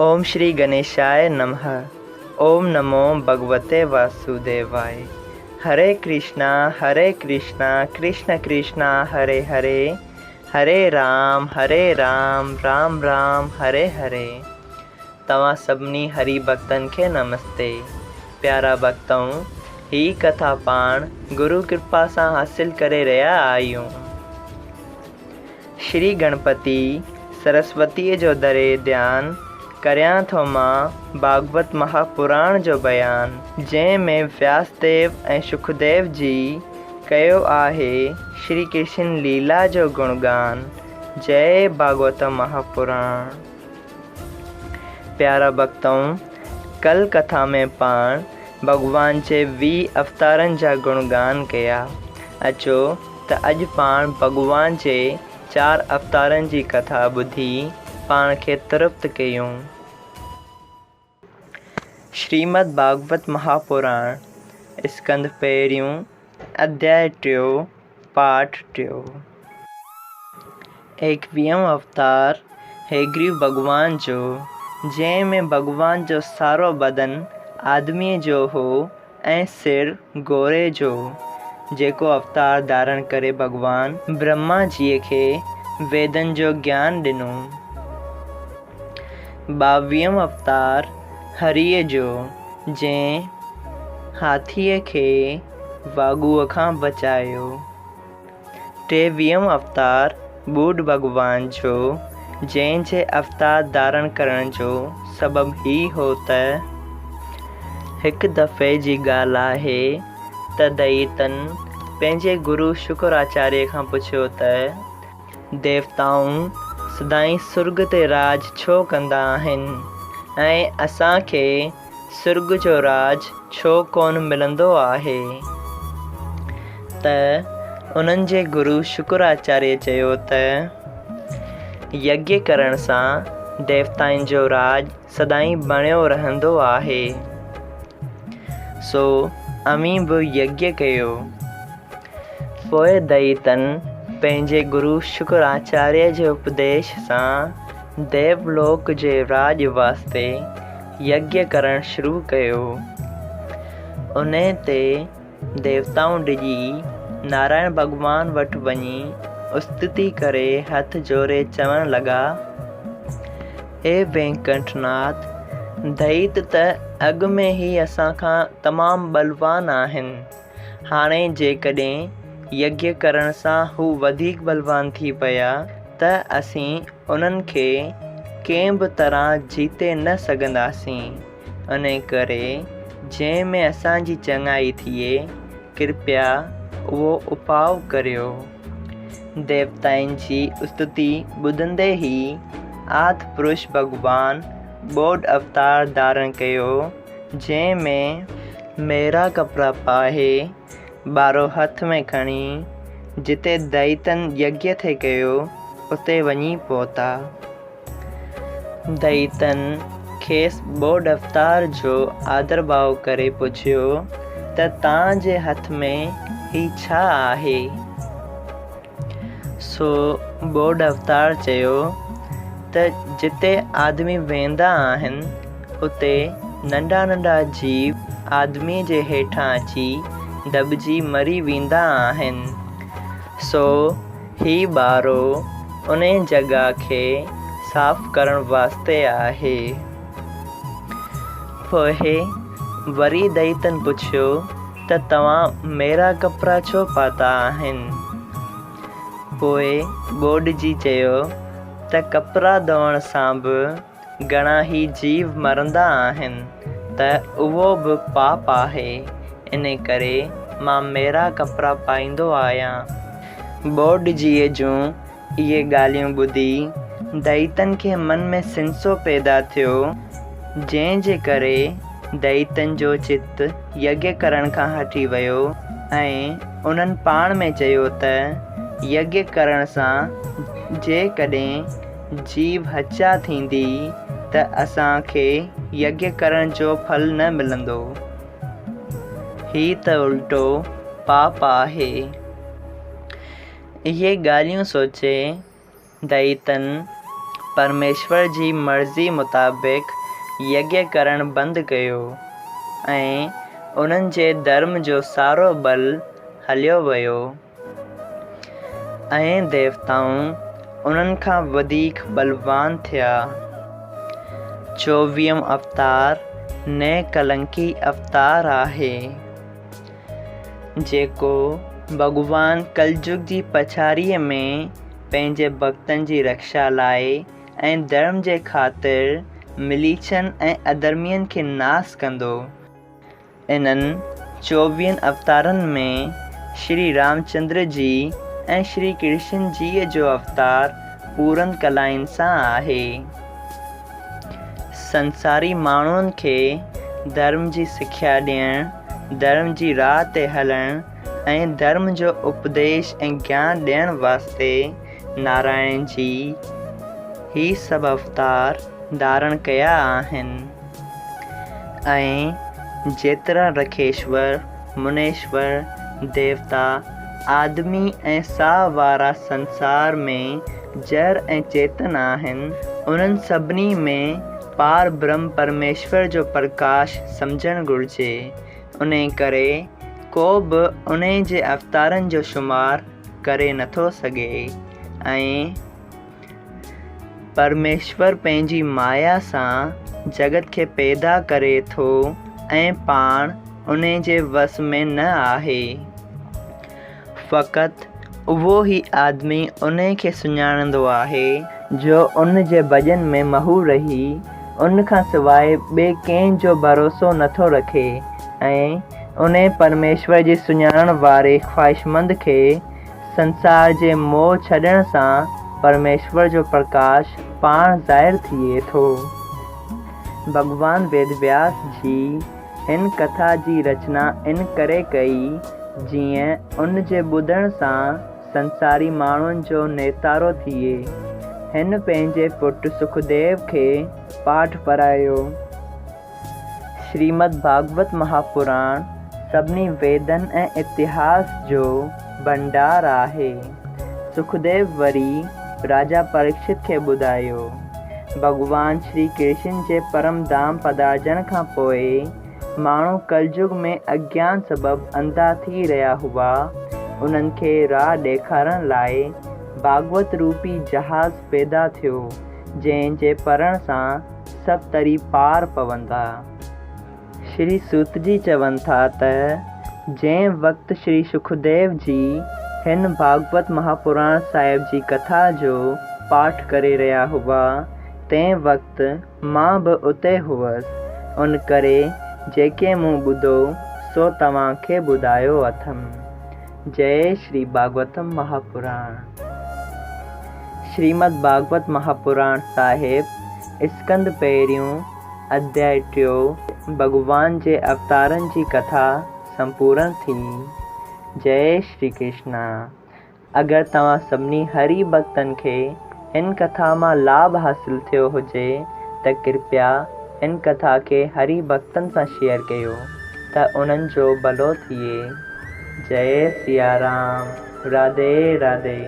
ओम श्री गणेशाय नमः। ओम नमो भगवते वासुदेवाय। हरे कृष्णा कृष्ण कृष्णा हरे हरे, हरे राम राम राम हरे हरे। तव्हां सभिनी हरि भक्तन के नमस्ते। प्यारा भक्तों, ही कथा पाण गुरु कृपा से हासिल करे रहा आयूं। श्री गणपति सरस्वती जो दरे ध्यान करियां थो मां भागवत महापुराण जो बयान, जंहिंमें व्यासदेव ऐं सुखदेव जी कयो आहे श्री कृष्ण लीला जो गुणगान। जय भागवत महापुराण। प्यारा भक्तों, कल कथा में पाण भगवान जे 20 अवतारन जा गुणगान कया। अचो त अज पाण भगवान जे 4 अवतारन जी कथा ॿुधी पाण खे तृप्त कयूं। श्रीमद् भागवत महापुराण स्कंद पहिरियों अध्याय 3 पाठ 3। 21 अवतार हेग्रीव भगवान जो, जंहिंमें भगवान जो सारो बदन आदमीअ जो हो ऐं सिर घोड़े जो, जेको अवतार धारण करे भगवान ब्रह्मा जी खे वेदन जो ज्ञान ॾिनो। 22 अवतार हरीअ जो, जंहिं हाथीअ खे वाॻूअ खां बचायो। 23 अवतार बुध भगवान जो, जंहिंजे अवतार धारण करण जो सबब ही हो त हिक दफ़े जी ॻाल्हि आहे त दैतन पंहिंजे गुरु शुक्राचार्य खां पुछियो त देवताऊं सदाईं सुर्ग ते राज छो कंदा आहिनि ऐं असांखे सुर्ग जो राज छो कोन मिलंदो आहे। त उन्हनि जे गुरु शुक्राचार्य चयो त यज्ञ करण सां देवताउनि जो राज सदाईं बणियो रहंदो आहे। सो अमीं बि यज्ञ कयो। पोइ दैतन पंहिंजे गुरु शुक्राचार्य जे उपदेश सां देवलोक जे राज वास्ते यज्ञ करण शुरू कयो। उन ते देवताऊं ॾिजी नारायण भगवान वटि वञी स्तुति करे हथ जोड़े चवण लॻा, हे वेंकटनाथ, दैत त अॻ में ई असां खां तमामु बलवान आहिनि। हाणे जेकॾहिं यज्ञ करण सां हू वधीक बलवान थी पिया त असीं उन्हनि खे कंहिं बि तरह जीते न सघंदासीं। इन करे जंहिंमें असांजी चङाई थिए, कृपया उहो उपाउ करियो। देवताउनि जी स्तुति ॿुधंदे ई आदि पुरुष भगवान बोध अवतार धारण कयो, जंहिंमें मेरा कपिड़ा पाए ॿारो हथ में खणी जिते दैतन यज्ञ थे कयो उते वञी पहुता। दैतन खेसि बोध अवतार जो आदर भाव करे पुछियो त तव्हांजे हथ में ही छा आहे। सो बोध अवतार चयो त जिते आदमी वेंदा आहिनि उते नंढा नंढा जीव आदमी जे हेठां अची दॿिजी मरी वेंदा आहिनि। सो ही ॿारो उन जॻह खे साफ़ करण वास्ते आहे। पोइ वरी दैतन पुछियो त तव्हां मेरा कपिड़ा छो पाता आहिनि। पोइ बोध जी चयो त कपिड़ा धोअण सां बि घणा ई जीव मरंदा आहिनि त उहो बि पाप आहे। इन करे मां मेरा कपिड़ा पाईंदो आहियां। बोध जीअ जूं इहे ॻाल्हियूं ॿुधी दैतन खे मन में सिंसो पैदा थियो, जंहिंजे करे दैतन जो चित यज्ञ करण खां हटी वियो ऐं उन्हनि पाण में चयो त यज्ञ करण सां जेकॾहिं जीव हत्या थींदी त असांखे यज्ञ करण जो फल न मिलंदो। ही त उल्टो पाप आहे। इहे ॻाल्हियूं सोचे दैतन परमेश्वर जी मर्ज़ी मुताबिक़ यज्ञ करणु बंदि कयो ऐं उन्हनि जे धर्म जो सारो बल हलियो वियो ऐं देवताऊं उन्हनि खां वधीक बलवान थिया। 24 अवतार निकलंकी अवतार आहे जेको भॻवान कलयुग जी पछाड़ीअ में पंहिंजे भक्तनि जी रक्षा लाइ ऐं धर्म जे ख़ातिर मिलीछनि ऐं अधर्मियुनि खे नास कंदो। इन्हनि 24 अवतारनि में श्री रामचंद्र जी ऐं श्री कृष्ण जी जो अवतार पूरन कलाउनि सां आहे। संसारी माण्हुनि खे धर्म जी सिख्या ॾियणु, धर्म जी राह ते हलणु ऐं धर्म जो उपदेश ऐं ज्ञान ॾियण वास्ते नारायण जी ही सभु अवतार धारण कया आहिनि ऐं जेतिरा रखेश्वर, मुनेश्वर, देवता, आदमी ऐं साह वारा संसार में जड़ ऐं चेतन आहिनि, उन्हनि सभिनी में पार ब्रह्म परमेश्वर जो प्रकाश सम्झणु घुरिजे। उन करे को बि उन जे अवतारनि जो शुमार करे नथो सघे ऐं परमेश्वर पंहिंजी माया सां जगत खे पैदा करे थो ऐं पाण उन जे वस में न आहे। फ़क़ति उहो ई आदमी उन खे सुञाणंदो आहे जो उन जे भॼन में महू रही उन खां सवाइ ॿिए कंहिंजो भरोसो नथो रखे ऐं उन परमेश्वर जी सुञाणण वारे ख़्वाहिशमंद खे संसार जे मोह छॾण सां परमेश्वर जो प्रकाश पाण ज़ाहिर थिए थो। भॻवान वेदव्यास जी हिन कथा जी रचना इन करे कई जीअं उन जे ॿुधण सां संसारी माण्हुनि जो नेतारो थिए। हिन पंहिंजे पुटु सुखदेव खे पाठ पढ़ायो। श्रीमद् भागवत महापुराण सभिनी वेदनि ऐं इतिहास जो भंडार आहे। सुखदेव वरी राजा परीक्षित खे ॿुधायो। भॻवान श्री कृष्ण जे परम धाम पधारजण खां पोइ माण्हू कलयुग में अज्ञान सबबि अंधा थी रहिया हुआ। उन्हनि खे राह ॾेखारण लाइ भागवत रूपी जहाज़ पैदा थियो जंहिं जे पढ़ण सां सभु तरी पार पवंदा। श्री सूत जी चवनि था त जंहिं वक़्तु श्री सुखदेव जी हिन भागवत महापुराण साहिब जी कथा जो पाठ करे रहिया हुआ तंहिं वक़्तु मां बि उते हुअसि। उन करे जेके मूं ॿुधो सो तव्हांखे ॿुधायो अथमि। जय श्री भागवतम महापुराण। श्रीमद् भागवत महापुराण साहिब स्कंद पहिरियों अध्याय 3 भॻवान जे अवतारनि जी कथा संपूर्ण थी। जय श्री कृष्णा। अगरि तव्हां सभिनी हरि भक्तनि खे इन कथा मां लाभ हासिल थियो हुजे त कृपया इन कथा खे हरि भक्तनि सां शेयर कयो त उन्हनि जो भलो थिए। जय सिया राम। राधे राधे।